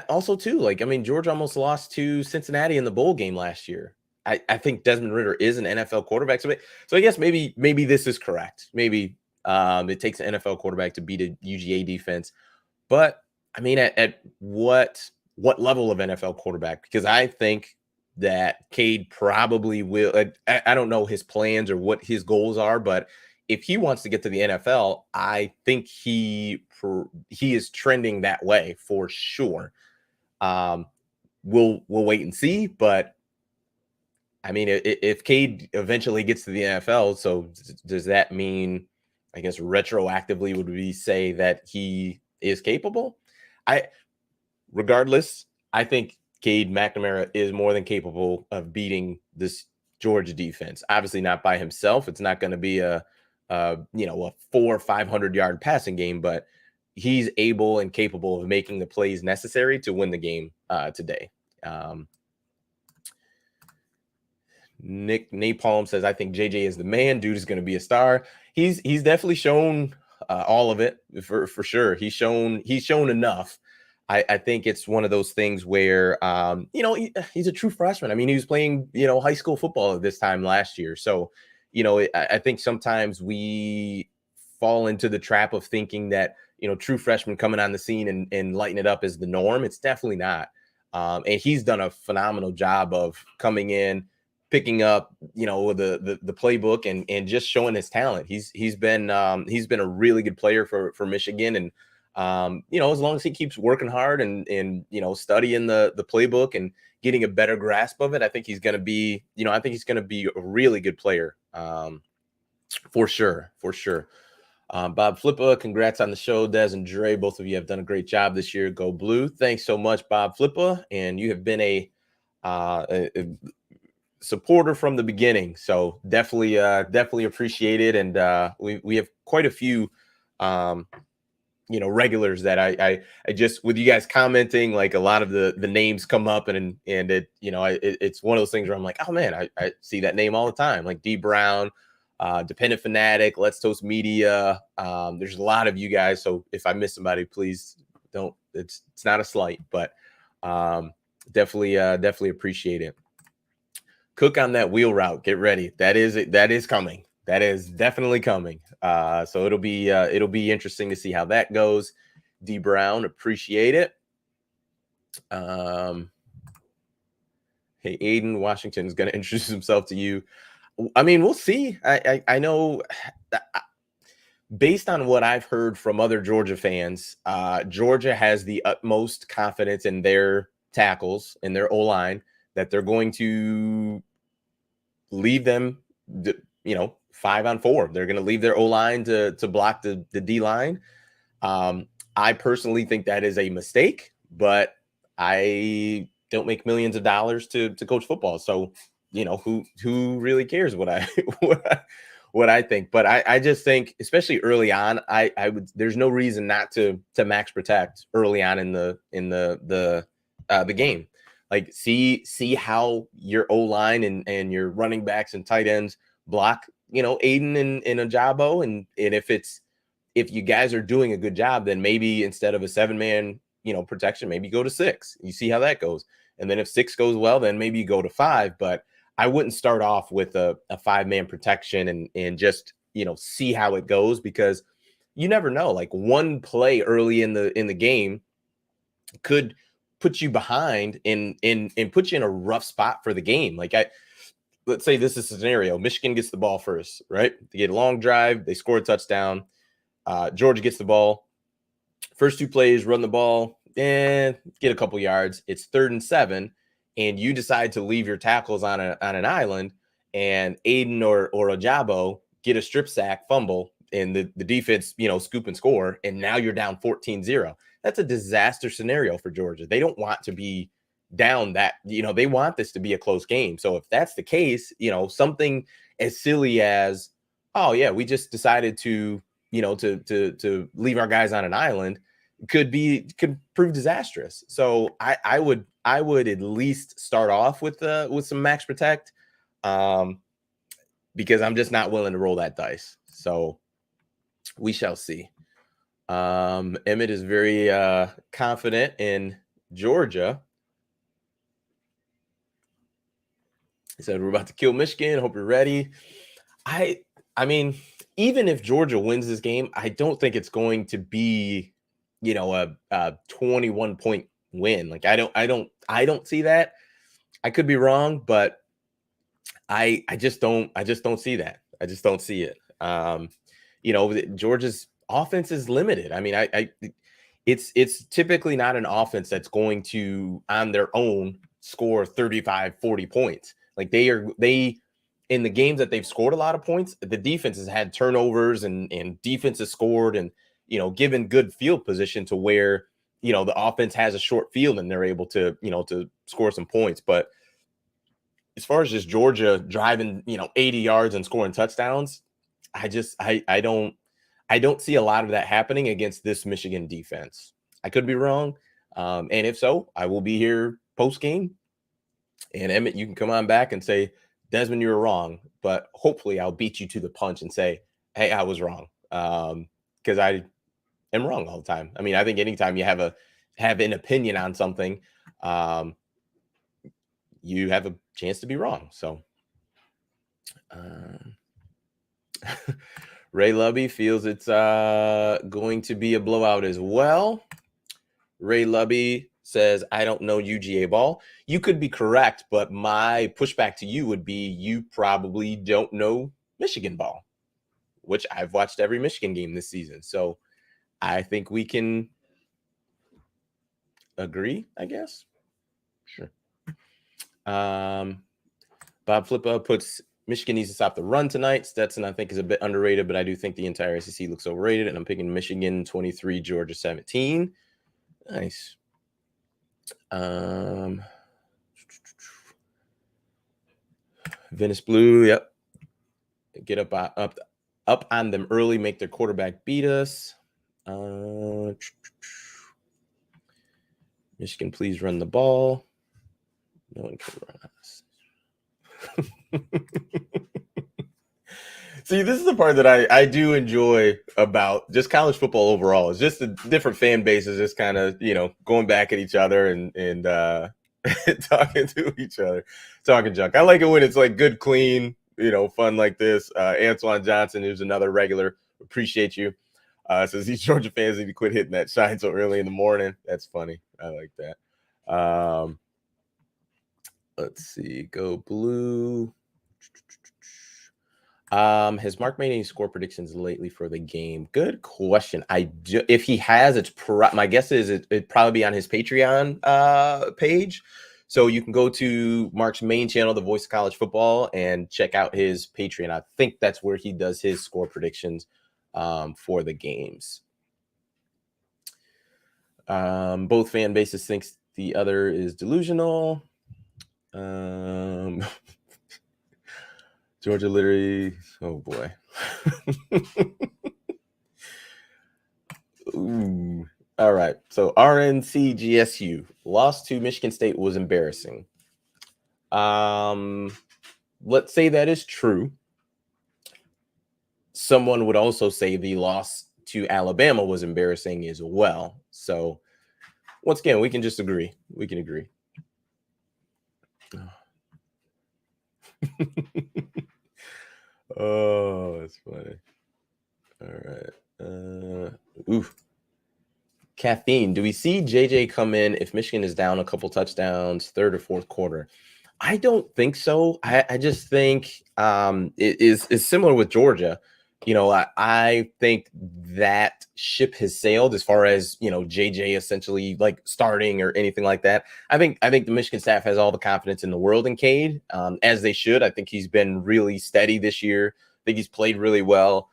also too, Georgia almost lost to Cincinnati in the bowl game last year. I think Desmond Ridder is an NFL quarterback. So I guess maybe this is correct. Maybe it takes an NFL quarterback to beat a UGA defense. But I mean, at what level of NFL quarterback? Because I think that Cade probably will. I don't know his plans or what his goals are, but if he wants to get to the NFL, I think he is trending that way for sure. Um, we'll wait and see, but I mean, if Cade eventually gets to the NFL, so does that mean, I guess, retroactively would we say that he is capable? I Regardless, I think Cade McNamara is more than capable of beating this Georgia defense. Obviously, not by himself. It's not going to be a 400 or 500 yard passing game, but he's able and capable of making the plays necessary to win the game today. Nick Napalm says, "I think JJ is the man. Dude is going to be a star. He's definitely shown all of it for sure. He's shown enough. I think it's one of those things where he's a true freshman. I mean, he was playing high school football at this time last year. So I think sometimes we fall into the trap of thinking that true freshmen coming on the scene and lighting it up is the norm. It's definitely not. And he's done a phenomenal job of coming in, picking up the playbook and just showing his talent. He's been a really good player for Michigan, and as long as he keeps working hard and studying the playbook and getting a better grasp of it, I think he's going to be a really good player, for sure. Bob Flippa, congrats on the show. Des and Dre, both of you have done a great job this year. Go Blue. Thanks so much, Bob Flippa, and you have been a supporter from the beginning, so definitely appreciate it. And we have quite a few regulars that I just, with you guys commenting, like a lot of the names come up, and it's one of those things where I'm like, oh man, I see that name all the time, like D Brown, Dependent Fanatic, Let's Toast Media. There's a lot of you guys, so if I miss somebody, please don't. It's not a slight, but definitely appreciate it. Cook on that wheel route. Get ready. That is coming. That is definitely coming. So it'll be interesting to see how that goes. D Brown, appreciate it. Hey, Aiden Washington is going to introduce himself to you. I mean, we'll see. I know, based on what I've heard from other Georgia fans, Georgia has the utmost confidence in their tackles, in their O-line, that they're going to leave them, 5-on-4. They're going to leave their O-line to block the D-line. I personally think that is a mistake, but I don't make millions of dollars to coach football. So, who really cares what I what I think? But I just think, especially early on, I would, there's no reason not to max protect early on in the game. Like, see how your O-line and your running backs and tight ends block, Aiden and Ajabo. And if you guys are doing a good job, then maybe instead of a 7-man, protection, maybe go to 6. You see how that goes. And then if 6 goes well, then maybe you go to 5. But I wouldn't start off with a 5-man protection and just, see how it goes, because you never know. Like, one play early in the game could put you behind and put you in a rough spot for the game. Like, let's say this is a scenario. Michigan gets the ball first, right? They get a long drive. They score a touchdown. Georgia gets the ball. First 2 plays, run the ball, and get a couple yards. It's 3rd and 7, and you decide to leave your tackles on an island, and Aiden or Ajabo get a strip sack, fumble, and the defense, scoop and score, and now you're down 14-0. That's a disaster scenario for Georgia. They don't want to be down that, they want this to be a close game. So if that's the case, something as silly as, oh yeah, we just decided to leave our guys on an island could prove disastrous. So I would at least start off with some max protect, because I'm just not willing to roll that dice. So we shall see. Emmett is very confident in Georgia. He said, we're about to kill Michigan. Hope you're ready. I mean, even if Georgia wins this game, I don't think it's going to be a 21 point win. Like I don't see that. I could be wrong, but I just don't see that. I just don't see it. Georgia's offense is limited. I mean, it's typically not an offense that's going to on their own score 35, 40 points. Like they in the games that they've scored a lot of points, the defense has had turnovers and defense has scored and given good field position to where the offense has a short field and they're able to to score some points. But as far as just Georgia driving 80 yards and scoring touchdowns, I don't see a lot of that happening against this Michigan defense. I could be wrong. And if so, I will be here post game. And Emmett, you can come on back and say, Desmond, you were wrong. But hopefully I'll beat you to the punch and say, hey, I was wrong. Because I am wrong all the time. I mean, I think anytime you have an opinion on something, you have a chance to be wrong. So Ray Lubby feels it's going to be a blowout as well. Ray Lubby says, I don't know UGA ball. You could be correct, but my pushback to you would be you probably don't know Michigan ball, which I've watched every Michigan game this season. So I think we can agree, I guess. Sure. Bob Flippa puts Michigan needs to stop the run tonight. Stetson, I think, is a bit underrated, but I do think the entire SEC looks overrated. And I'm picking Michigan 23, Georgia 17. Nice. Venice Blue, yep. Get up on them early, make their quarterback beat us. Michigan, please run the ball. No one can run us. See, this is the part that I do enjoy about just college football overall. It's just the different fan bases just kind of, going back at each other and talking to each other, talking junk. I like it when it's like good, clean, fun like this. Antoine Johnson, who's another regular, appreciate you. Says these Georgia fans need to quit hitting that shine so early in the morning. That's funny. I like that. Let's see. Go Blue. Has Mark made any score predictions lately for the game? Good question. If he has, my guess is it'd probably be on his Patreon page. So you can go to Mark's main channel, The Voice of College Football, and check out his Patreon. I think that's where he does his score predictions for the games. Both fan bases thinks the other is delusional. Georgia literally, oh boy. Ooh. All right. So RNCGSU lost to Michigan State was embarrassing. Let's say that is true. Someone would also say the loss to Alabama was embarrassing as well. So once again, we can just agree. We can agree. Oh, that's funny. All right. Caffeine. Do we see JJ come in if Michigan is down a couple touchdowns, third or fourth quarter? I don't think so. I just think it is similar with Georgia. I think that ship has sailed as far as JJ essentially like starting or anything like that. I think the Michigan staff has all the confidence in the world in Cade, as they should. I think he's been really steady this year. I think he's played really well,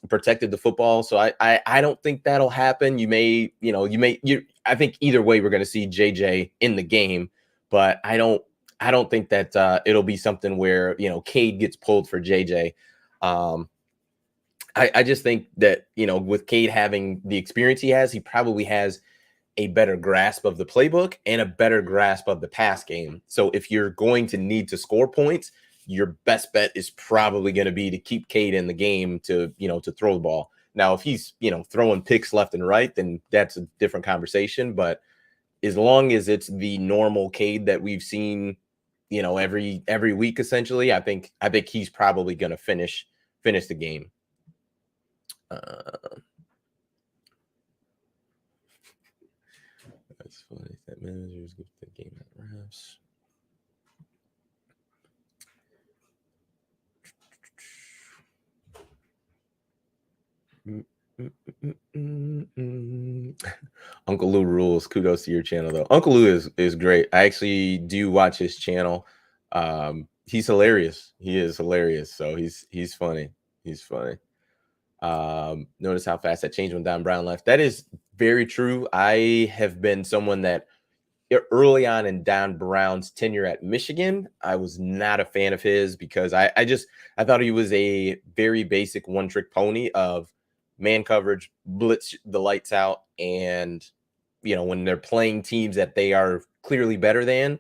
protected the football. So I don't think that'll happen. I think either way we're going to see JJ in the game, but I don't think that it'll be something where Cade gets pulled for JJ. I just think that, with Cade having the experience he has, he probably has a better grasp of the playbook and a better grasp of the pass game. So if you're going to need to score points, your best bet is probably going to be to keep Cade in the game to throw the ball. Now, if he's, throwing picks left and right, then that's a different conversation. But as long as it's the normal Cade that we've seen, every week, essentially, I think he's probably going to finish the game. funny that managers give the game at refs. Uncle Lou rules. Kudos to your channel, though. Uncle Lou is great. I actually do watch his channel. He's hilarious. He is hilarious. So he's funny. He's funny. Notice how fast that changed when Don Brown left. That is very true. I have been someone that early on in Don Brown's tenure at Michigan, I was not a fan of his because I thought he was a very basic one-trick pony of man coverage, blitz the lights out, and when they're playing teams that they are clearly better than,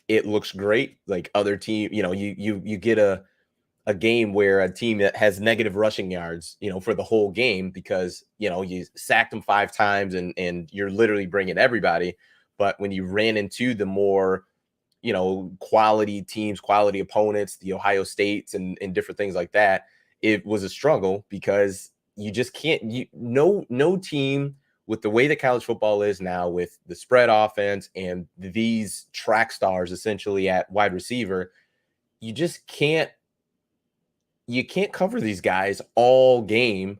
it looks great. Like other team, you get a game where a team that has negative rushing yards, for the whole game because, you sacked them 5 times and you're literally bringing everybody. But when you ran into the more, quality teams, quality opponents, the Ohio States and different things like that, it was a struggle because you just can't, no team with the way that college football is now with the spread offense and these track stars essentially at wide receiver, you can't cover these guys all game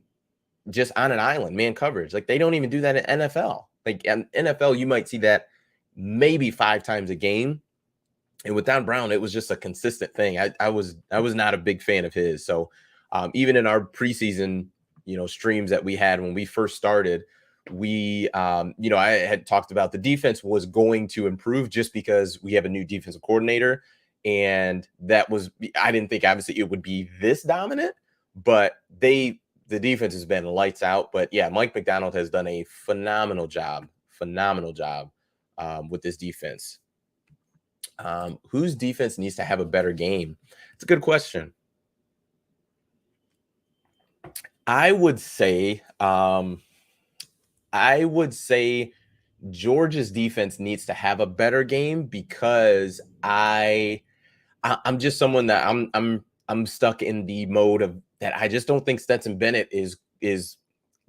just on an island, man coverage. Like they don't even do that in NFL. Like in NFL, you might see that maybe 5 times a game. And with Don Brown, it was just a consistent thing. I was not a big fan of his. So even in our preseason, streams that we had when we first started, we, I had talked about the defense was going to improve just because we have a new defensive coordinator. And I didn't think obviously it would be this dominant, but the defense has been lights out. But yeah, Mike McDonald has done a phenomenal job with this defense. Whose defense needs to have a better game? It's a good question. I would say Georgia's defense needs to have a better game because I'm just someone that I'm stuck in the mode of that. I just don't think Stetson Bennett is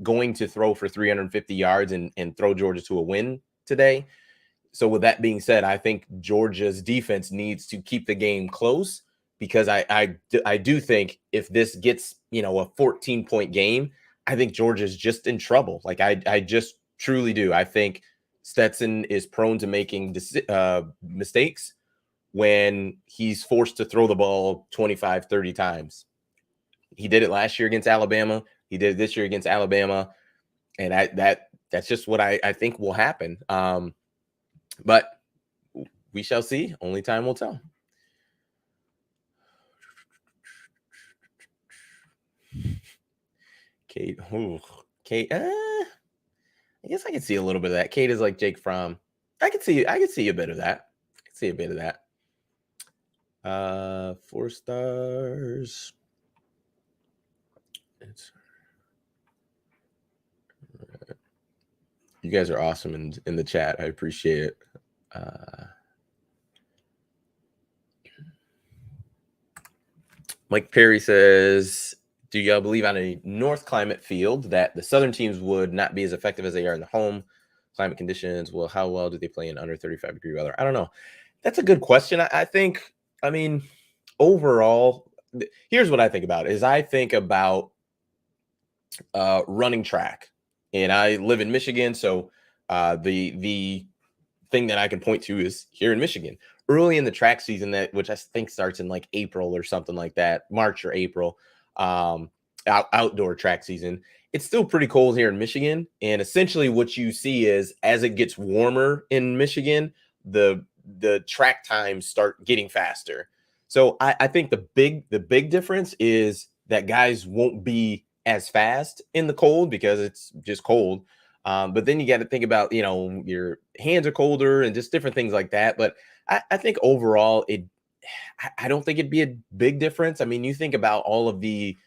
going to throw for 350 yards and throw Georgia to a win today. So with that being said, I think Georgia's defense needs to keep the game close because I do think if this gets, a 14-point game, I think Georgia's just in trouble. Like I just truly do. I think Stetson is prone to making mistakes when he's forced to throw the ball 25, 30 times. He did it last year against Alabama. He did it this year against Alabama. And that's just what I think will happen. But we shall see. Only time will tell. Kate. Kate. I guess I can see a little bit of that. Kate is like Jake Fromm. I can see a bit of that. 4 stars. You guys are awesome in the chat. I appreciate it. Mike Perry says, do y'all believe on a north climate field that the southern teams would not be as effective as they are in the home climate conditions? Well, how well do they play in under 35-degree weather? I don't know. That's a good question. I think, overall, here's what I think about is I think about running track. And I live in Michigan, so the thing that I can point to is here in Michigan. Early in the track season, which I think starts in like April or something like that, March or April, outdoor track season, it's still pretty cold here in Michigan. And essentially what you see is as it gets warmer in Michigan, the track times start getting faster. So I think the big difference is that guys won't be as fast in the cold because it's just cold. But then you got to think about, your hands are colder and just different things like that. But I think overall, I don't think it'd be a big difference. I mean, you think about all of the,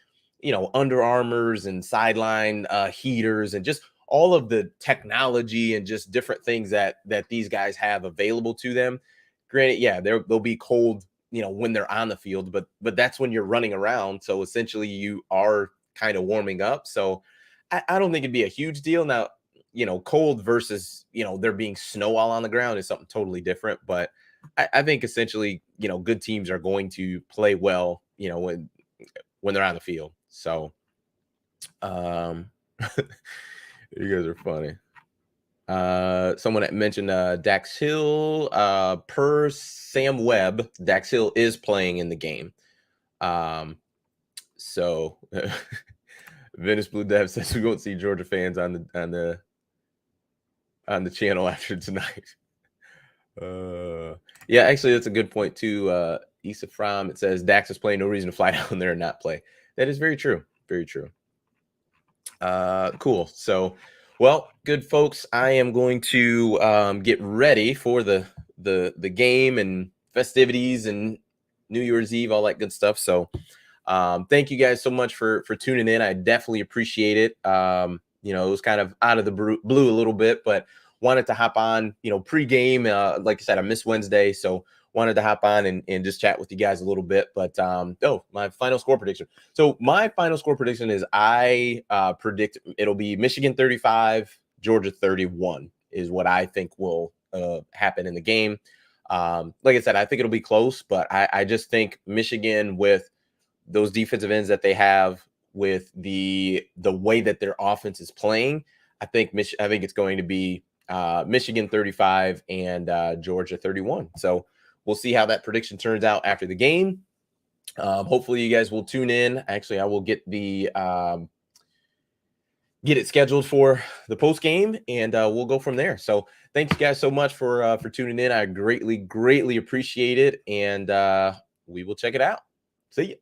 Under Armours and sideline heaters and just all of the technology and just different things that these guys have available to them. Granted, yeah, they'll be cold, when they're on the field, but that's when you're running around. So essentially you are kind of warming up. So I don't think it'd be a huge deal. Now, cold versus, there being snow all on the ground is something totally different. But I think essentially, good teams are going to play well, when they're on the field. So, um, you guys are funny. Someone that mentioned Dax Hill. Per Sam Webb, Dax Hill is playing in the game. So Venice Blue Dev says we won't see Georgia fans on the channel after tonight. Yeah, actually, that's a good point too. Issa Fromm, it says Dax is playing, no reason to fly down there and not play. That is very true. Very true. Cool. So, well, good folks. I am going to get ready for the game and festivities and New Year's Eve, all that good stuff. So, thank you guys so much for tuning in. I definitely appreciate it. It was kind of out of the blue a little bit, but wanted to hop on, pre-game. Like I said, I missed Wednesday, so wanted to hop on and just chat with you guys a little bit. But my final score prediction. So my final score prediction is I predict it'll be Michigan 35, Georgia 31 is what I think will happen in the game. Like I said, I think it'll be close, but I just think Michigan, with those defensive ends that they have, with the way that their offense is playing, I think it's going to be Michigan 35 and Georgia 31. So we'll see how that prediction turns out after the game. Hopefully you guys will tune in. Actually, I will get it scheduled for the post game, and we'll go from there. So thanks you guys so much for tuning in. I greatly appreciate it, and we will check it out. See you.